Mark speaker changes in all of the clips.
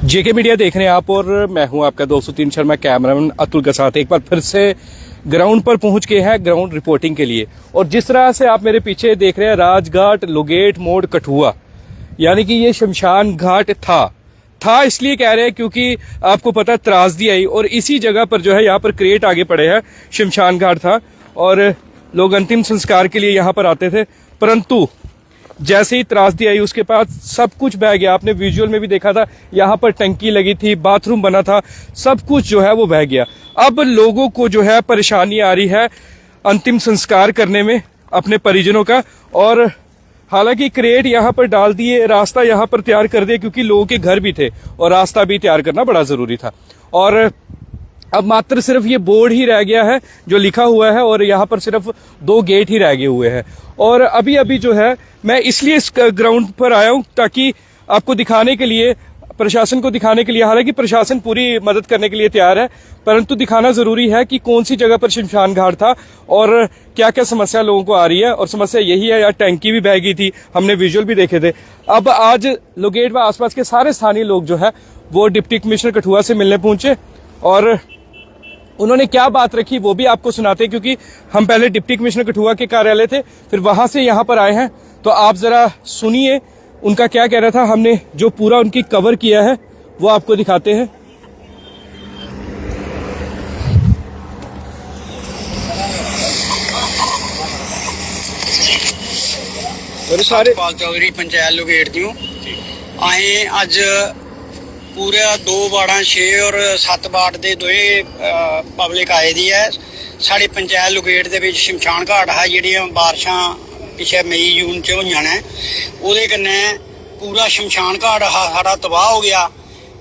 Speaker 1: जेके media देख रहे हैं आप और मैं हूं आपका 203 शर्मा कैमरामैन अतुल के साथ एक बार फिर से ग्राउंड पर पहुंच के हैं ग्राउंड रिपोर्टिंग के लिए। और जिस तरह से आप मेरे पीछे देख रहे हैं राजघाट लोगेट मोड़ कठुआ, यानी कि ये शमशान घाट था इसलिए कह रहे हैं क्योंकि आपको पता त्रासदी आई और इसी जगह पर जो है यहाँ पर क्रिएट आगे पड़े हैं। शमशान घाट था और लोग अंतिम संस्कार के लिए यहाँ पर आते थे, परंतु जैसे ही त्रासदी आई उसके बाद सब कुछ बह गया। आपने विजुअल में भी देखा था, यहाँ पर टंकी लगी थी, बाथरूम बना था, सब कुछ जो है वो बह गया। अब लोगों को जो है परेशानी आ रही है अंतिम संस्कार करने में अपने परिजनों का। और हालांकि क्रेट यहाँ पर डाल दिए, रास्ता यहाँ पर तैयार कर दिया क्योंकि लोगों के घर भी थे और रास्ता भी तैयार करना बड़ा जरूरी था। और अब मात्र सिर्फ ये बोर्ड ही रह गया है जो लिखा हुआ है और यहाँ पर सिर्फ 2 गेट ही रह गए हुए हैं। और अभी जो है मैं इसलिए इस ग्राउंड पर आया हूँ ताकि आपको दिखाने के लिए, प्रशासन को दिखाने के लिए, हालांकि प्रशासन पूरी मदद करने के लिए तैयार है, परंतु दिखाना जरूरी है कि कौन सी जगह पर शमशान घाट था और क्या क्या समस्या लोगों को आ रही है। और समस्या यही है, यार टैंकी भी बह गई थी, हमने विजुअल भी देखे थे। अब आज लोगेट व आसपास के सारे स्थानीय लोग जो है वो डिप्टी कमिश्नर कठुआ से मिलने पहुंचे और उन्होंने क्या बात रखी वो भी आपको सुनाते हैं, क्योंकि हम पहले डिप्टी कमिश्नर कठुआ के कार्यालय थे, फिर वहां से यहाँ पर आए हैं। तो आप जरा सुनिए उनका क्या कह रहा था। हमने जो पूरा उनकी कवर किया है वो आपको दिखाते हैं।
Speaker 2: सतपाल चौधरी पंचायत लोगेट दी आए अज पूरे 2 वार्डां 6 और 7 वार्ड के दोए पब्लिक आए दी है। साड़ी पंचायत लोगेट दे विच शमशान घाट है जिहड़ियां बारिशां पिछे मई जून च होईयां ने, उहदे कन्नै पूरा शमशान घाट सारा तबाह हो गया।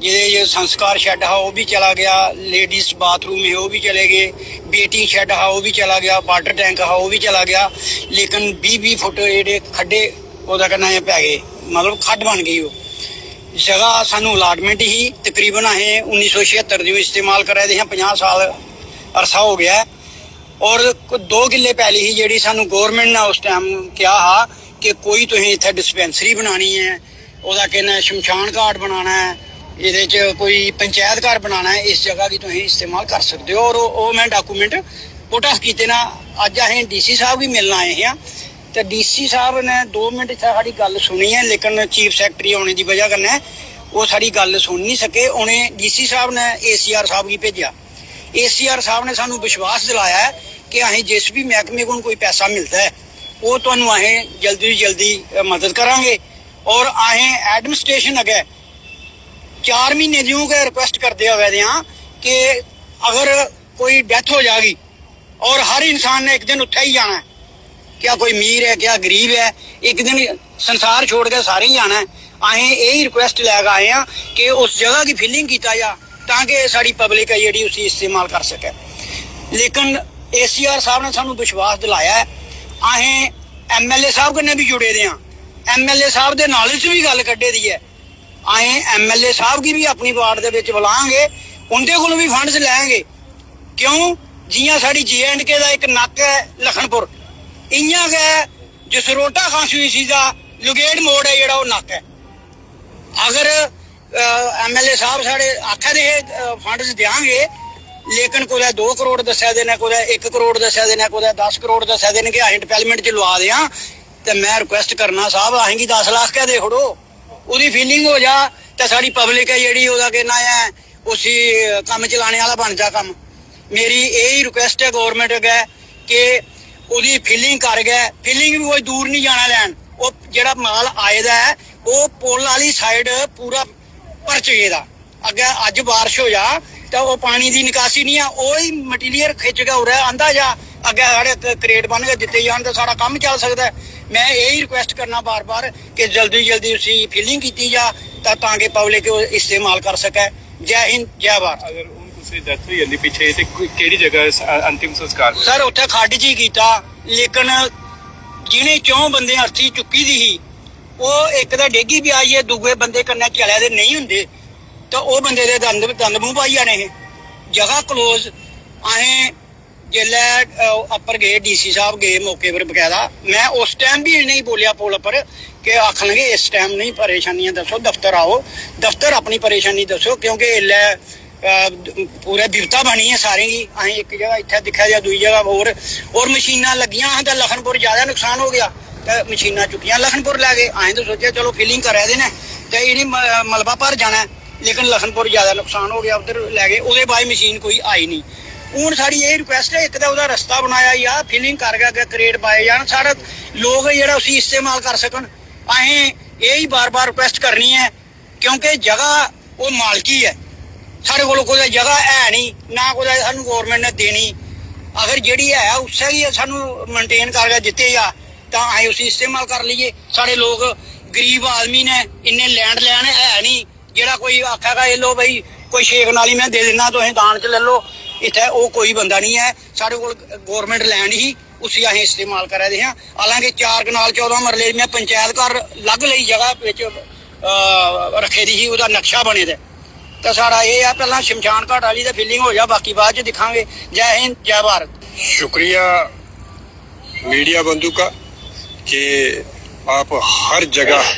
Speaker 2: जिहदे संस्कार शैड हा वो भी चला गया, लेडीज बाथरूम है वो भी चले गए, बेटिंग शैड हा वो भी चला गया, वाटर टैंक हा वो भी चला गया। लेकिन 20-20 फुट जेह्ड़े खड्डे ओहदे कन्नै पै गए, मतलब खड्ड बन गई वो जगह। सानू अलाटमेंट ही तकरीबन असें 1976 दी इस्तेमाल करा दे, 50 साल अरसा हो गया। और 2 किल्ले पैली ही जेह्ड़ी सानू गौरमेंट ने उस टाइम कहा हा कि कोई तुसीं इत्थे डिस्पेंसरी बनानी है, ओहदा कहना शमशान घाट बनाना है, ਇਹਦੇ 'ਚ कोई पंचायत घर बनाना है, इस जगह की तुसीं इस्तेमाल कर सकते हो। और वो मैं डॉकूमेंट पुट ऑफ कीते ना। अज असें डीसी साहब भी मिलना आए हैं तो डीसी साहब ने 2 मिनट साड़ी गल सुनी है, लेकिन चीफ सैकटरी होने की वजह कन्नै वो साड़ी गल सुन नहीं सके। उन्हें डीसी साहब ने ACR साहब की भेजा। ACR साहब ने सानू विश्वास दिलाया है कि असें जिस भी महकमे को कोई पैसा मिलता है वो तुहानू असें जल्दी जल्दी मदद करांगे। और असें एडमिनिस्ट्रेशन अगे 4 महीने दी गै रिक्वेस्ट करते हुए कि अगर कोई डेथ हो जाएगी और हर इंसान ने एक दिन उठा ही जाना है, क्या कोई अमीर है क्या गरीब है, एक दिन संसार छोड़ के सारे ही जाना है। असें यही रिक्वेस्ट लैके आए हैं कि उस जगह की फिलिंग किया जा ताकि साड़ी पब्लिक है जी उसी इस्तेमाल कर सके। लेकिन ACR साहब ने सानू विश्वास दिलाया है। असें MLA साहब कन्नै भी जुड़े दे हाँ, MLA साहब के नॉलेज भी गल कड्ढे दी है। असें MLA साहब की भी अपनी वार्ड दे विच बुलांगे, उनके कोलों भी फंड्स लैंगे। क्यों जियां साड़ी J&K का एक नक है लखनपुर, इयां गै जसरोटा कॉन्स्टिट्यूंसी का लोगेट मोड़ है जिहड़ा वो नक है। अगर MLA साहब साढ़े आखे दे फंड्स देंगे, लेकिन कोई 2 करोड़ दस्या देने, कोई 1 करोड़ दस्या देने, कोई 10 करोड़ दस्या देने कि असें डिवेलपमेंट च लवा दें, तो मैं रिक्वेस्ट करना साहब असें 10 लाख क्या दे खड़ो, उसकी फीलिंग हो जा तो साड़ी पब्लिक है जी वह कहना है उसी काम चलाने वाला बन जा काम। मेरी यही रिक्वेस्ट है गौरमेंट अगे कि उसकी फीलिंग कर गए। फीलिंग भी कोई दूर नहीं जाना लैन, वो जो माल आए दा है वो पुल वाली साइड पूरा भर चाहिए। अगे अज बारिश हो जा तो वो पानी की निकासी नहीं है, वही मटीरियल खिंच के उरे आंदा जा अगे साढ़े क्रेट बन के दिते जान तो सारा काम चल सकता है। मैं यही रिक्वेस्ट करना बार बार कि जल्दी जल्दी उसी फिलिंग की जा ताकि पब्लिक इस्तेमाल कर सके। जय हिंद जय भारत।
Speaker 1: अगर उनकी डेथ हुई जल्दी पीछे ते केड़ी जगह अंतिम संस्कार
Speaker 2: सर उत्थे खड्ड च ही कीता, लेकिन जिन्हें 4 बंदे अर्थी चुकी दी ही वो एक तो डेगी भी आई है, दूए बंदे कन्नै चले दे नहीं हुंदे तो वो बंदे दे दंद मूंह पाई जाने। जगह क्लोज असें जेल्लै अपर गए डीसी साहब गए मौके पर बकायदा, मैं उस टाइम भी नहीं बोलिया पुल पर कि आखन लगे इस टाइम नहीं परेशानियां दसो, दफ्तर आओ, दफ्तर अपनी परेशानी दसो, क्योंकि इसलै पूरे बिपता बनी है सारें गी। असें एक जगह इत्थै दिक्खेआ जाए, दूई जगह होर मशीनां लग्गियां असें, ते लखनपुर ज्यादा नुकसान हो गया, ते मशीनां चुक्कियां लखनपुर लै गए। असें तो सोचेआ चलो फिलिंग करा दे न ते इ'नें मलबा भर जाना है, लेकिन लखनपुर ज्यादा नुकसान हो गया, उधर लै गए। ओह्दे बाद मशीन कोई आई नहीं। हूँ साड़ी यही रिक्वेस्ट है, एक तो वह रस्ता बनाया या फिलिंग करके अग्गे क्रेट पाए जान, सारे लोग जेह्ड़ा उसी इस्तेमाल कर सकन। असें यही बार बार रिक्वेस्ट करनी है, क्योंकि जगह वो मालकी है, साढ़े कोल कोई जगह है नहीं ना, कोई सानू गौरमेंट ने देनी। अगर जिहड़ी है उस्सै गी सानू मेनटेन करके दित्ते जा तां असें उसी इस्तेमाल कर लीए। साढ़े लोग गरीब आदमी ने, इन्ने लैंड लैन है नहीं जेह्ड़ा कोई आखेगा ये लो भाई कोई शेख नाली मैं दे देना तुसें दान च ले लो। इत्थै वो कोई बंदा नहीं है, साढ़े कोल गौरमेंट लैंड ही उसी असें इस्तेमाल करा दे हां। हालांकि 4 कनाल 14 मरले में पंचायत घर लग लई जगह बिच रखे दी ही, ओहदा नक्शा बने दे। तो सारा ये है, पहला शमशान घाट वाली तो फीलिंग हो जा, बाकी बाद च दिखांगे। जय हिंद, जय भारत।
Speaker 3: शुक्रिया मीडिया बंधु का कि आप हर जगह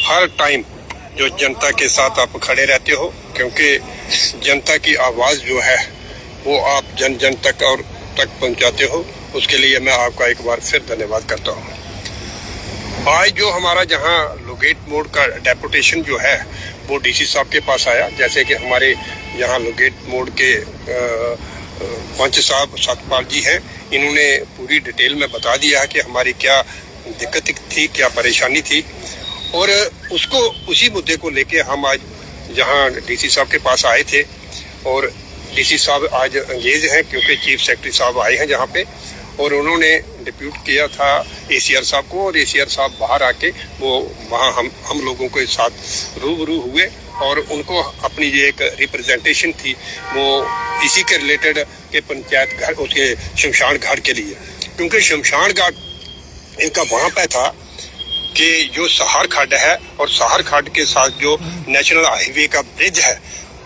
Speaker 3: हर टाइम जो जनता के साथ आप खड़े रहते हो, क्योंकि जनता की आवाज़ जो है वो आप जन जन तक और तक पहुंचाते हो। उसके लिए मैं आपका एक बार फिर धन्यवाद करता हूं। आज जो हमारा जहां लोगेट मोड़ का डेपुटेशन जो है वो डीसी साहब के पास आया, जैसे कि हमारे यहाँ लोगेट मोड़ के पंच साहब सतपाल जी हैं, इन्होंने पूरी डिटेल में बता दिया कि हमारी क्या दिक्कत थी, क्या परेशानी थी, और उसको उसी मुद्दे को लेके हम आज जहाँ डीसी साहब के पास आए थे। और डीसी साहब आज अंगेज हैं क्योंकि चीफ सेक्रेटरी साहब आए हैं जहाँ पे, और उन्होंने डिप्यूट किया था एसीआर साहब को, और एसीआर साहब बाहर आके वो वहाँ हम लोगों के साथ रूबरू हुए और उनको अपनी ये एक रिप्रेजेंटेशन थी वो इसी के रिलेटेड के पंचायत घर उसके शमशान घाट के लिए, क्योंकि शमशान घाट इनका वहाँ पे था कि जो सहार खड्ड है और सहार खड्ड के साथ जो नेशनल हाईवे का ब्रिज है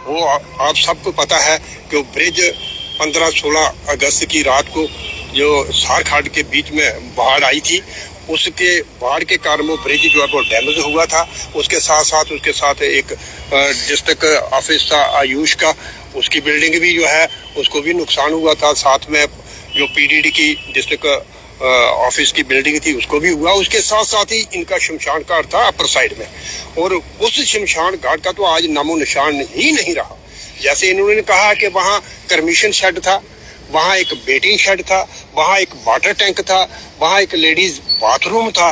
Speaker 3: वो आप सबको पता है कि वो ब्रिज 15-16 अगस्त की रात को जो सहार खड्ड के बीच में बाढ़ आई थी, उसके बाढ़ के कारण वो ब्रिज जो है वो डैमेज हुआ था। उसके साथ एक डिस्ट्रिक्ट ऑफिस था आयुष का, उसकी बिल्डिंग भी जो है उसको भी नुकसान हुआ था। साथ में जो पीडीडी की डिस्ट्रिक्ट ऑफिस की बिल्डिंग थी उसको भी हुआ। उसके साथ ही इनका शमशान घाट था अपर साइड में, और उस शमशान घाट का तो आज नामो निशान ही नहीं रहा। जैसे इन्होंने कहा कि वहाँ कर्मिशन शेड था, वहाँ एक बेटिंग शेड था, वहाँ एक वाटर टैंक था, वहाँ एक लेडीज बाथरूम था,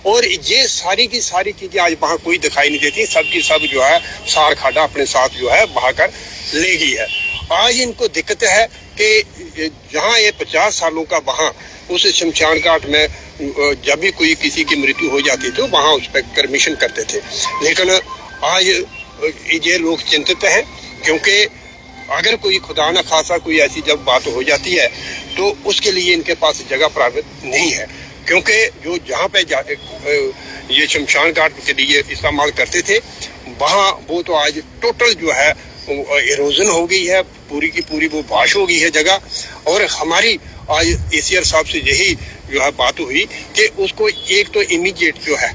Speaker 3: और ये सारी की सारी चीजें आज वहाँ कोई दिखाई नहीं देती। सब की सब जो है सार खाड़ा अपने साथ जो है बहा कर ले गई है। आज इनको दिक्कत है कि जहाँ ये 50 सालों का वहाँ उस शमशान घाट में जब भी कोई किसी की मृत्यु हो जाती तो वहाँ उस पर परमिशन करते थे, लेकिन आज ये लोग चिंतित हैं क्योंकि अगर कोई खुदा न खासा कोई ऐसी जब बात हो जाती है तो उसके लिए इनके पास जगह प्राप्त नहीं है, क्योंकि जो जहाँ पे ये शमशान घाट के लिए इस्तेमाल करते थे वहाँ वो तो आज टोटल जो है इरोजन हो गई है, पूरी की पूरी वो बाश हो गई है जगह। और हमारी आज एसीआर साहब से यही जो है बात हुई कि उसको एक तो इमीडिएट जो है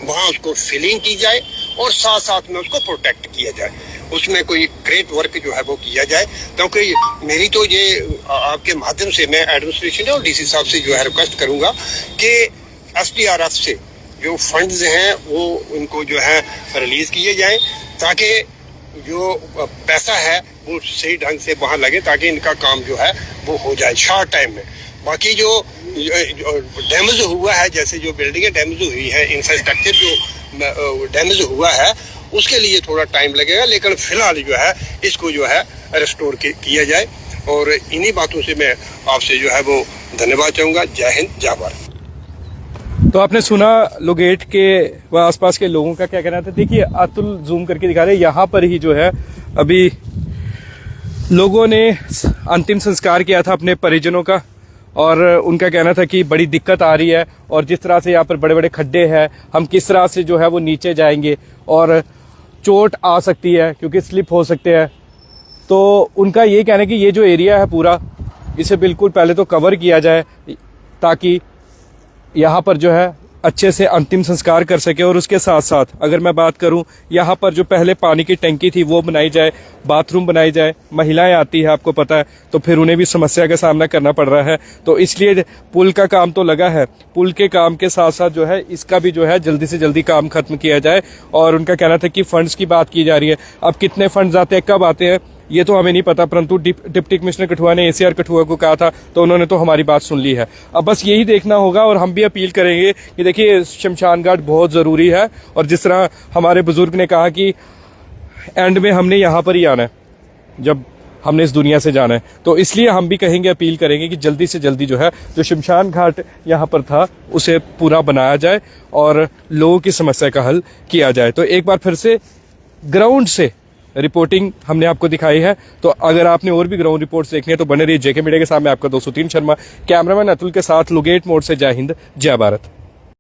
Speaker 3: वहाँ उसको फिलिंग की जाए और साथ में उसको प्रोटेक्ट किया जाए, उसमें कोई ग्रेट वर्क जो है वो किया जाए। क्योंकि मेरी तो ये आपके माध्यम से मैं एडमिनिस्ट्रेशन और डीसी साहब से जो है रिक्वेस्ट करूंगा कि एसडीआरएफ से जो फंड्स हैं वो उनको जो है रिलीज किए जाए, ताकि जो पैसा है वो सही ढंग से वहाँ लगे, ताकि इनका काम जो है वो हो जाए शॉर्ट टाइम में। बाकी जो डैमेज हुआ है, जैसे जो बिल्डिंगें डैमेज हुई है, इंफ्रास्ट्रक्चर जो डैमेज हुआ है उसके लिए थोड़ा टाइम लगेगा, लेकिन फिलहाल जो है इसको जो है रिस्टोर किया जाए। और इन्हीं बातों से मैं आपसे जो है वो धन्यवाद चाहूँगा। जय हिंद, जय भारत।
Speaker 1: तो आपने सुना लोगेट के व आसपास के लोगों का क्या कहना था। देखिए अतुल जूम करके दिखा रहे हैं, यहाँ पर ही जो है अभी लोगों ने अंतिम संस्कार किया था अपने परिजनों का, और उनका कहना था कि बड़ी दिक्कत आ रही है और जिस तरह से यहाँ पर बड़े बड़े खड्डे हैं, हम किस तरह से जो है वो नीचे जाएंगे और चोट आ सकती है क्योंकि स्लिप हो सकते हैं। तो उनका ये कहना है कि ये जो एरिया है पूरा इसे बिल्कुल पहले तो कवर किया जाए ताकि यहाँ पर जो है अच्छे से अंतिम संस्कार कर सके। और उसके साथ साथ अगर मैं बात करूं, यहाँ पर जो पहले पानी की टंकी थी वो बनाई जाए, बाथरूम बनाई जाए। महिलाएं आती है आपको पता है, तो फिर उन्हें भी समस्या का सामना करना पड़ रहा है। तो इसलिए पुल का काम तो लगा है, पुल के काम के साथ साथ जो है इसका भी जो है जल्दी से जल्दी काम खत्म किया जाए। और उनका कहना था कि फंड्स की बात की जा रही है। अब कितने फंड्स आते हैं, कब आते हैं, ये तो हमें नहीं पता, परंतु डिप्टी कमिश्नर कठुआ ने ACR कठुआ को कहा था, तो उन्होंने तो हमारी बात सुन ली है। अब बस यही देखना होगा। और हम भी अपील करेंगे कि देखिए शमशान घाट बहुत ज़रूरी है, और जिस तरह हमारे बुजुर्ग ने कहा कि एंड में हमने यहाँ पर ही आना है जब हमने इस दुनिया से जाना है, तो इसलिए हम भी कहेंगे, अपील करेंगे कि जल्दी से जल्दी जो है जो शमशान घाट यहाँ पर था उसे पूरा बनाया जाए और लोगों की समस्या का हल किया जाए। तो एक बार फिर से ग्राउंड से रिपोर्टिंग हमने आपको दिखाई है। तो अगर आपने और भी ग्राउंड रिपोर्ट्स देखनी है तो बने रहिए JK मीडिया के साथ। मैं आपका 203 शर्मा, कैमरामैन अतुल के साथ, लोगेट मोड़ से। जय हिंद, जय भारत।